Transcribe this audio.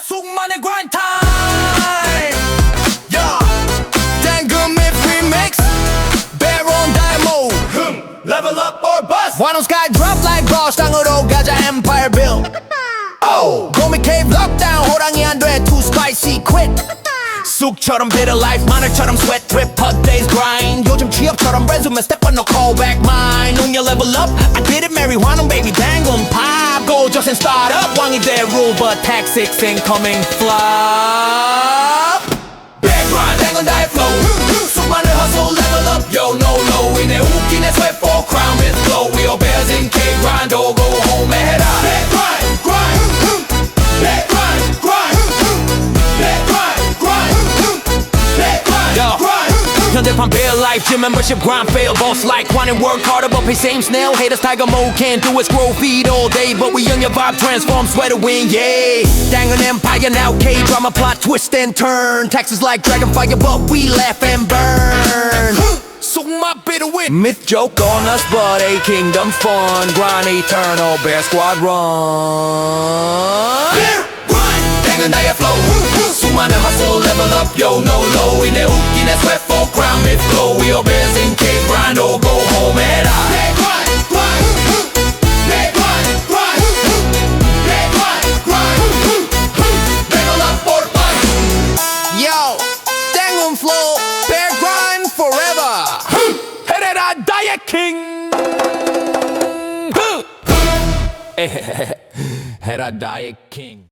숙만의 grind time. Yeah. 단군의 remix. Bear on die mode. Level up or bust. Why don't sky drop like boss? 땅으로 가자 empire build. Oh. 고미 cave lockdown. 호랑이 안 돼. Too spicy quit. 쑥처럼 bitter life, 마늘처럼 sweat drip, hot days grind. 요즘 취업처럼 resume step on no callback mine. 농협 level up, I did it marijuana baby 당근 pop. Go just and start up, 왕이 돼 rule but tactics incoming flop. Big grind, 당근 diet flow. 수많은 hustle level up, yo no low. 이내 웃기네 sweat for crown with glow. We all bears in cave grind, oh go home and head out. Big grind, grind, big grind, grind, big grind. 현대판 bare life, gym membership, grind, fail, boss like want and work harder, but pay same snail. Haters tiger mode, can't do it, scroll feed all day, but we on your vibe, transform, sweat to win, yeah. Dang an empire now, K-drama plot, twist and turn. Taxes like dragon fire, but we laugh and burn. 속마 bitter wit. Myth joke on us, but a kingdom fun. Grind eternal, bear squad run. Bear grind, 당근 diet flow. 수많은 hustle level up, yo no low. 이내 웃기네 sweat for crown with flow. We all bears in cave grind, or go home and I. They grind, grind, they grind, grind, they grind, grind. Level up for the fight. Yo, 당근 flow, bear grind forever. 헤레라 다이어트 king. 헤라 다이어트 king.